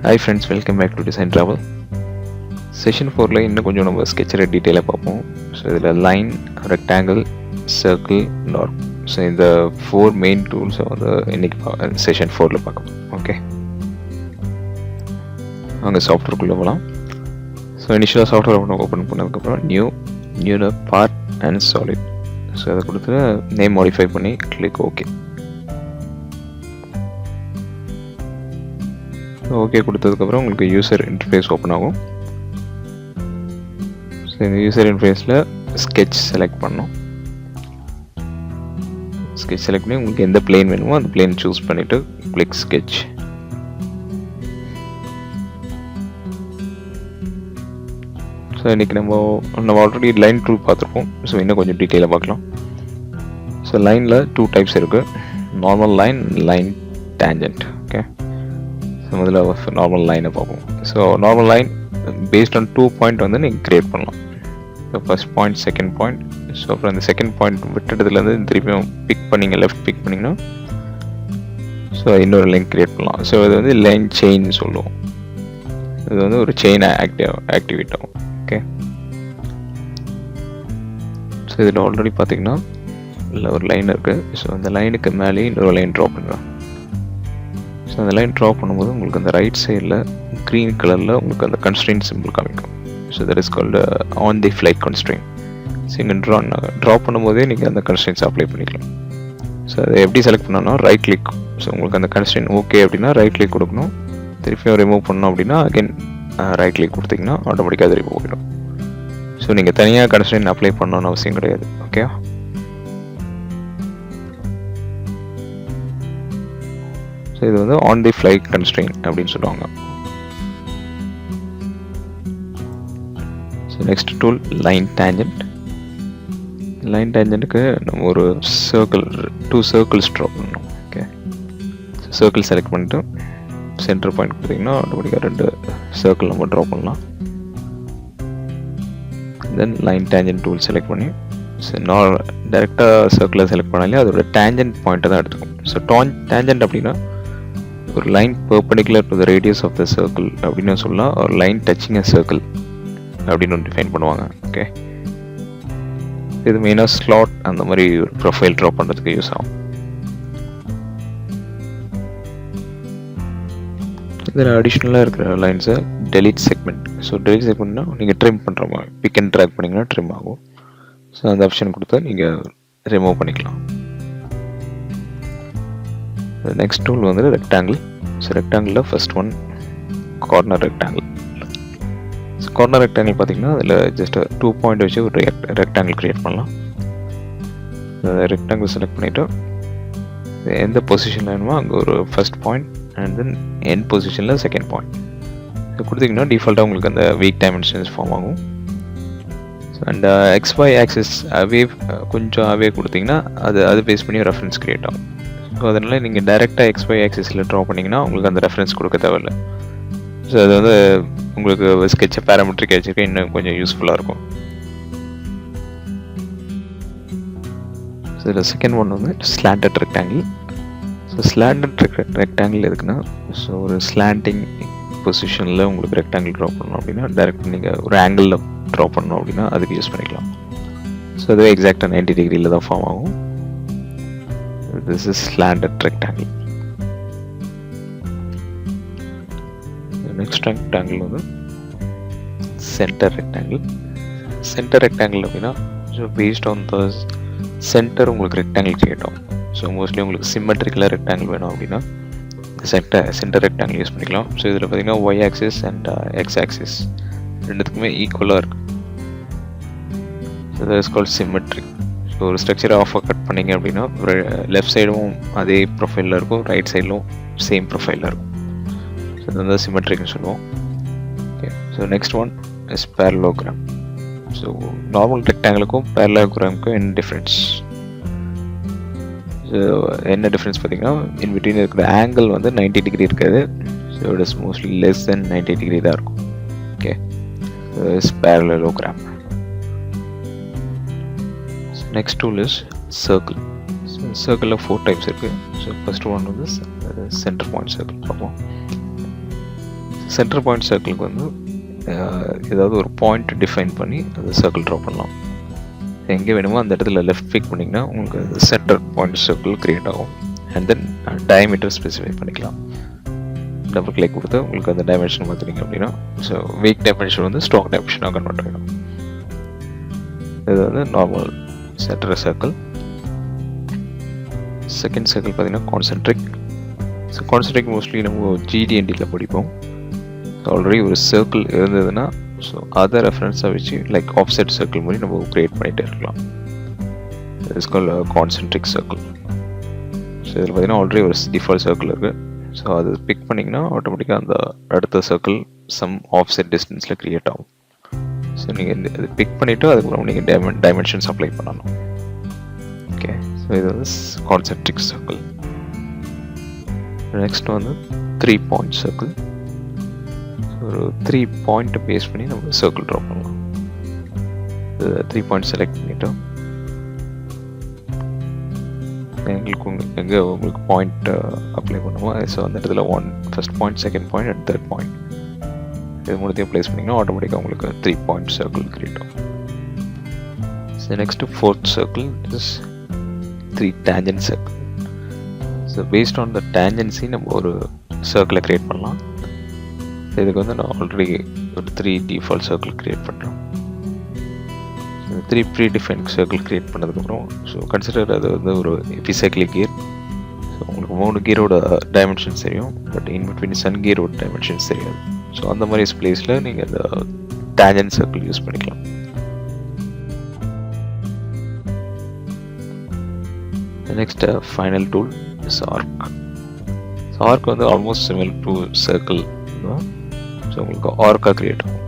Hi friends, welcome back to Design Travel. Session 4ல இன்னும் கொஞ்சம் நம்ம ஸ்கெட்சரை டீட்டெயிலாக பார்ப்போம். ஸோ இதில் line, rectangle, circle, norm. So இந்த 4 மெயின் டூல்ஸை வந்து இன்னைக்கு செஷன் 4ல பார்க்கலாம். ஓகே, அங்கே சாஃப்ட்வேர்க்குள்ளே போகலாம். ஸோ இனிஷியலாக சாஃப்ட்வேர் ஓப்பன் பண்ணதுக்கப்புறம் new part and solid. So அதை கொடுத்து நேம் மாடிஃபை பண்ணி கிளிக் ஓகே. ஓகே கொடுத்ததுக்கப்புறம் உங்களுக்கு யூசர் இன்டர்ஃபேஸ் ஓப்பன் ஆகும். ஸோ இந்த யூசர் இன்டர்ஃபேஸில் ஸ்கெட்ச் செலக்ட் பண்ணணும். ஸ்கெட்ச் செலக்ட் பண்ணி உங்களுக்கு எந்த பிளேன் வேணுமோ அந்த பிளேன் சூஸ் பண்ணிவிட்டு கிளிக் ஸ்கெட்ச். ஸோ இன்றைக்கி நம்ம ஆல்ரெடி லைன் டூல் பார்த்துருக்கோம். ஸோ இன்னும் கொஞ்சம் டீட்டெயிலாக பார்க்கலாம். ஸோ லைனில் 2 டைப்ஸ் இருக்குது, நார்மல் லைன் டேஞ்சன்ட். ஓகே, முதல்ல நார்மல் லைனை பார்ப்போம். So normal line based on 2 point வந்து நீங்கள் க்ரியேட் பண்ணலாம். So first point, second point. So அப்புறம் அந்த செகண்ட் பாயிண்ட் விட்டுட்டதுலேருந்து திருப்பியும் பிக் பண்ணிங்க, லெஃப்ட் பிக் பண்ணிங்கன்னா ஸோ இன்னொரு லைன் க்ரியேட் பண்ணலாம். ஸோ இது வந்து லைன் செயின் சொல்லுவோம். இது வந்து ஒரு செயின் ஆக்டிவேட் ஆகும். ஓகே, ஸோ இதில் ஆல்ரெடி பார்த்தீங்கன்னா இல்லை ஒரு லைன் இருக்குது. ஸோ அந்த லைனுக்கு மேலேயே இன்னொரு லைன் ட்ரா பண்ணுறோம். ஸோ அந்த லைன் ட்ரா பண்ணும்போது உங்களுக்கு அந்த ரைட் சைடில் க்ரீன் கலரில் உங்களுக்கு அந்த கன்ஸ்ட்ரெயின்ட் சிம்பிள் காமிக்கும். So that is called on the fly constraint. So இங்கே ட்ரா பண்ணும்போதே நீங்கள் அந்த கன்ஸ்ட்ரெயின்ஸ் அப்ளை பண்ணிக்கலாம். ஸோ அதை எப்படி செலக்ட் பண்ணோன்னா ரைட் கிளிக். ஸோ உங்களுக்கு அந்த கன்ஸ்ட்ரெயின்ட் ஓகே அப்படின்னா ரைட் கிளிக் கொடுக்கணும். திருப்பியும் ரிமூவ் பண்ணோம் அப்படின்னா அகைன் ரைட் கிளிக் கொடுத்தீங்கன்னா ஆட்டோமேட்டிக்காக அது ரிமூவ் ஆகிடும். ஸோ நீங்கள் தனியாக கன்ஸ்ட்ரெயின்ட் அப்ளை பண்ணணும்னு அவசியம் கிடையாது. ஓகே, இது வந்து ஆன் தி ஃப்ளை கன்ஸ்ட்ரெயின்ட் அப்படின்னு சொல்லுவாங்க. So next tool line tangent. Line டேஞ்சன்ட்டுக்கு நம்ம ஒரு சர்க்கிள், 2 சர்க்கிள்ஸ் ட்ரா பண்ணணும். ஓகே, சர்க்கிள் செலக்ட் பண்ணிட்டு சென்டர் பாயிண்ட் கொடுத்தீங்கன்னா ஆட்டோமேட்டிக்காக 2 சர்க்கிள் நம்ம ட்ரா பண்ணலாம். Then line tangent tool select பண்ணி டேரெக்டாக சர்க்கிளை செலக்ட் பண்ணாலே அதோட டேஞ்சன்ட் பாயிண்ட்டை தான் எடுத்துக்கும். ஸோ டேஞ்சன்ட் அப்படின்னா ஒரு line perpendicular to the radius of the circle அப்படின்னு சொல்லலாம். ஒரு லைன் டச்சிங் அ சர்க்கிள் அப்படின்னு டிஃபைன் பண்ணுவாங்க. ஓகே, இது மெயினாக ஸ்லாட் அந்த மாதிரி ஒரு ப்ரொஃபைல் ட்ரா பண்ணுறதுக்கு யூஸ் ஆகும். இதில் அடிஷ்னலாக இருக்கிற லைன்ஸை டெலிட் செக்மெண்ட். ஸோ டெலிட் செக்மெண்ட்னா நீங்கள் ட்ரிம் பண்ணுற மாதிரி பிக் அண்ட் ட்ராக் பண்ணிங்கன்னா ட்ரிம் ஆகும். ஸோ அந்த ஆப்ஷன் கொடுத்தா நீங்கள் ரிமூவ் பண்ணிக்கலாம். நெக்ஸ்ட் டூல் வந்து ரெக்டாங்கிள். ஸோ ரெக்டாங்கிளில் first one corner rectangle. So corner rectangle பார்த்தீங்கன்னா அதில் ஜஸ்ட் 2 பாயிண்ட் வச்சு ஒரு ரெக்டாங்கிள் க்ரியேட் பண்ணலாம். ரெக்டாங்கிள் செலக்ட் பண்ணிவிட்டு எந்த பொசிஷன் வேணுமோ அங்கே ஒரு first point and then end பொசிஷனில் செகண்ட் பாயிண்ட். ஸோ கொடுத்தீங்கன்னா டிஃபால்ட்டாக உங்களுக்கு அந்த வீக் டைமென்ஷன்ஸ் ஃபார்ம் ஆகும். அண்ட் XY ஆக்சிஸ் கொஞ்சம் அவே கொடுத்தீங்கன்னா அது பேஸ் பண்ணி ரெஃபரன்ஸ் க்ரியேட் ஆகும். ஸோ அதனால் நீங்கள் டைரெக்டாக XY ஆக்சிஸில் ட்ரா பண்ணிங்கன்னா உங்களுக்கு அந்த ரெஃபரன்ஸ் கொடுக்க தேவையில்லை. ஸோ அது வந்து உங்களுக்கு ஸ்கெட்சை பேராமெட்ரிக் வச்சுருக்க இன்னும் கொஞ்சம் யூஸ்ஃபுல்லாக இருக்கும். ஸோ இதில் செகண்ட் ஒன் வந்து slanted rectangle. So slanted rectangle எதுக்குன்னா, ஸோ ஒரு ஸ்லாண்டிங் பொசிஷனில் உங்களுக்கு ரெக்டாங்கிள் ட்ரா பண்ணணும் அப்படின்னா டைரெக்ட் நீங்கள் ஒரு ஆங்கிளில் ட்ரா பண்ணணும் அப்படின்னா அதுக்கு யூஸ் பண்ணிக்கலாம். ஸோ அதுவே எக்ஸாக்டாக 90 டிகிரியில் தான் ஃபார்ம் ஆகும். This is slanted rectangle. The next rectangle வந்து center rectangle. Center rectangle அப்படின்னா so based on the centre உங்களுக்கு ரெக்டாங்கிள் கிரியேட் ஆகும். ஸோ மோஸ்ட்லி உங்களுக்கு சிமெட்ரிக்கலாக ரெக்டாங்கிள் வேணும் அப்படின்னா சென்டர் ரெக்டாங்கிள் யூஸ் பண்ணிக்கலாம். ஸோ இதில் பார்த்தீங்கன்னா Y axis and X axis ரெண்டுத்துக்குமே ஈக்குவலாக இருக்குது. So that is called symmetric. So ஒரு ஸ்ட்ரக்சரை ஆஃபாக கட் பண்ணிங்க அப்படின்னா லெஃப்ட் சைடும் அதே ப்ரொஃபைலில் இருக்கும், ரைட் சைடிலும் சேம் ப்ரொஃபைலில் இருக்கும். ஸோ இது வந்து சிமெட்ரிக்னு சொல்லுவோம். Okay, so next one is parallelogram. So normal ரெக்டாங்கிளுக்கும் பேரலோகிராமுக்கும் என்ன டிஃப்ரென்ஸ்? ஸோ என்ன டிஃப்ரென்ஸ் பார்த்தீங்கன்னா இன் பிட்வீன் இருக்கிற ஆங்கிள் வந்து 90 டிகிரி இருக்காது. So it is mostly less than 90 degree தான் இருக்கும். Okay, is parallelogram. Next tool is circle. So circle of 4 types இருக்கு. So first one வந்து center point circle பார்ப்போம். சென்டர் பாயிண்ட் சர்க்கிளுக்கு வந்து ஏதாவது ஒரு பாயிண்ட் டிஃபைன் பண்ணி அந்த சர்க்கிள் ட்ரா பண்ணலாம். எங்கே வேணுமோ அந்த இடத்துல லெஃப்ட் கிளிக் பண்ணிங்கன்னா உங்களுக்கு சென்டர் பாயிண்ட் சர்க்கிள் க்ரியேட் ஆகும். அண்ட் தென் டயமீட்டர் ஸ்பெசிஃபை பண்ணிக்கலாம். டபுள் கிளிக் கொடுத்து உங்களுக்கு அந்த டைமென்ஷன் பார்த்துட்டீங்க அப்படின்னா ஸோ வீக் டைமென்ஷன் வந்து ஸ்ட்ராங் டைமென்ஷனாக கன்வெர்ட் ஆகிடும். இது வந்து normal centre circle. Second circle பார்த்தீங்கன்னா கான்சென்ட்ரிக். ஸோ கான்சென்ட்ரிக் மோஸ்ட்லி நம்ம GD&Tல படிப்போம். ஆல்ரெடி ஒரு சர்க்கிள் இருந்ததுன்னா ஸோ அதை ரெஃபரன்ஸாக வச்சு லைக் ஆஃப்செட் சர்க்கிள் மாதிரி நம்ம க்ரியேட் பண்ணிகிட்டே இருக்கலாம். It's call concentric circle. So இதில் பார்த்தீங்கன்னா ஆல்ரெடி ஒரு டிஃபால்ட் சர்க்கிள் இருக்குது. ஸோ அது பிக் பண்ணிங்கன்னா ஆட்டோமேட்டிக்காக அந்த அடுத்த சர்க்கிள் சம் ஆஃப்செட் டிஸ்டன்ஸில் க்ரியேட் ஆகும். ஸோ நீங்கள் இது பிக் பண்ணிவிட்டு அதுக்கப்புறம் நீங்கள் டைமென்ஷன்ஸ் அப்ளை பண்ணணும். ஓகே, ஸோ இது வந்து கான்சென்ட்ரிக் சர்க்கிள். நெக்ஸ்ட் வந்து 3 பாயிண்ட் சர்க்கிள். ஒரு 3 பாயிண்ட்டை பேஸ் பண்ணி நம்ம சர்க்கிள் ட்ரா பண்ணலாம். 3 பாயிண்ட் செலக்ட் பண்ணிட்டோம். உங்களுக்கு பாயிண்ட் அப்ளை பண்ணுவோம். ஸோ அந்த இடத்துல first point, second point and third point இது மூணுத்தையும் ப்ளேஸ் பண்ணிங்கன்னா ஆட்டோமேட்டிக்காக உங்களுக்கு 3 பாயிண்ட் சர்க்கிள் கிரியேட் ஆகும். So next fourth circle is 3 tangent circle. So based on the tangency நம்ம ஒரு சர்க்கிளை க்ரியேட் பண்ணலாம். இதுக்கு வந்து நான் ஆல்ரெடி ஒரு 3 டிஃபால்ட் சர்க்கிள் க்ரியேட் பண்ணுறேன். 3 ப்ரீ டிஃபைன் சர்க்கிள் க்ரியேட் பண்ணதுக்கப்புறம் ஸோ கன்சிடர் அது வந்து ஒரு எபிசைக்ளிக் கியர். ஸோ உங்களுக்கு 3 கியரோட டைமென்ஷன்ஸ் தெரியும், பட் இன்பிட்வீன் சன் கியரோட டைமென்ஷன்ஸ் தெரியாது. ஸோ அந்த மாதிரி பிளேஸில் நீங்கள் அந்த டேஞ்சன்ட் சர்க்கிள் யூஸ் பண்ணிக்கலாம். Next final tool is arc. So arc வந்து ஆல்மோஸ்ட் சிமிலர் டு சர்க்கிள் தான். ஸோ உங்களுக்கு ஆர்க்காக க்ரியேட் ஆகும்,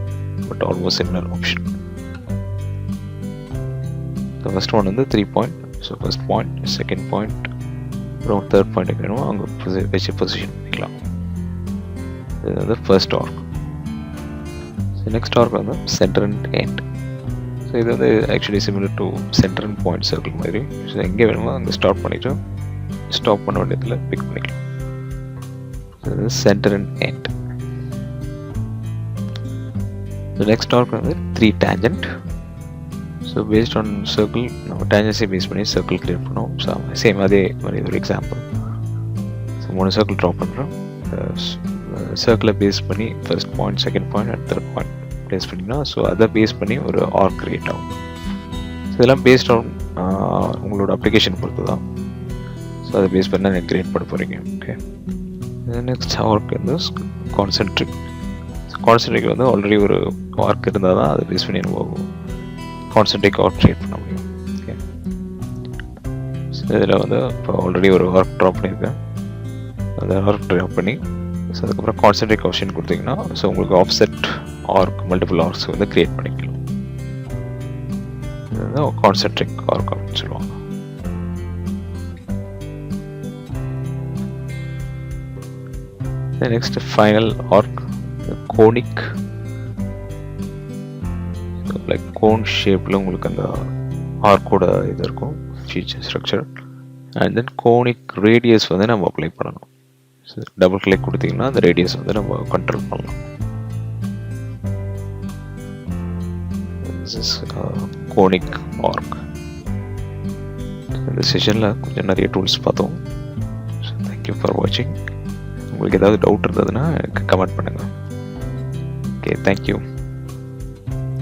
but almost similar option. So first one வந்து 3 point. So first point, second point, அப்புறம் தேர்ட் பாயிண்ட் வேணும் அங்கே வச்சு பொசிஷன் பண்ணிக்கலாம். இது வந்து first arc. So next arc வந்து சென்டர் அண்ட் எண்ட். ஸோ இது வந்து actually similar to centre and point circle மாதிரி. ஸோ எங்கே வேணுமோ அங்கே ஸ்டார்ட் பண்ணிவிட்டு ஸ்டாப் பண்ண வேண்டியதில் பிக் பண்ணிக்கலாம். இது centre and end. So next arc வந்து 3 tangent. So based on circle நம்ம டேஞ்சன்ஸை பேஸ் பண்ணி சர்க்கிள் கிரியேட் பண்ணோம். ஸோ சேம் அதே மாதிரி ஒரு எக்ஸாம்பிள். ஸோ 3 சர்க்கிள் ட்ரா பண்ணுறோம். சர்க்கிளை பேஸ் பண்ணி first point, second point and third point place பண்ணிங்கன்னா ஸோ அதை பேஸ் பண்ணி ஒரு ஆர்க் கிரியேட் ஆகும். ஸோ இதெல்லாம் பேஸ்ட் ஆன் உங்களோட அப்ளிகேஷன் பொறுத்து தான். ஸோ அதை பேஸ் பண்ணி நீங்கள் கிரியேட் பண்ண போகிறீங்க. ஓகே, நெக்ஸ்ட் ஆர்க் வந்து கான்சென்ட்ரிக். கான்சென்ட்ரிக் வந்து ஆல்ரெடி ஒரு ஆர்க் இருந்தால் தான் அதை பேஸ் பண்ணி நம்ம கான்சென்ட்ரிக் ஆர்க் கிரியேட் பண்ண முடியும். ஓகே, ஸோ இதில் வந்து இப்போ ஆல்ரெடி ஒரு ஆர்க் ட்ரா பண்ணியிருக்கேன். அந்த ஆர்க் ட்ரா பண்ணி ஸோ அதுக்கப்புறம் கான்சென்ட்ரிக் ஆப்ஷன் கொடுத்தீங்கன்னா ஸோ உங்களுக்கு ஆஃப்செட் ஆர்க் மல்டிபிள் ஆர்க்ஸ் வந்து கிரியேட் பண்ணிக்கலாம். இது வந்து கான்சென்ட்ரிக் ஆர்க் அப்படின்னு சொல்லுவாங்க. Next final arc conic. Like cone ஷேப்பில் உங்களுக்கு அந்த ஆர்க்கோட இது இருக்கும் feature structure. And then conic radius வந்து நம்ம அப்ளை பண்ணணும். ஸோ டபுள் கிளிக் கொடுத்தீங்கன்னா அந்த ரேடியஸ் வந்து நம்ம கண்ட்ரோல் பண்ணலாம். Conic arc. இந்த செஷனில் கொஞ்சம் நிறைய டூல்ஸ் பார்த்தோம். ஸோ தேங்க்யூ ஃபார் வாட்சிங். உங்களுக்கு ஏதாவது டவுட் இருந்ததுன்னா எனக்கு கமெண்ட் பண்ணுங்கள். Okay, thank you.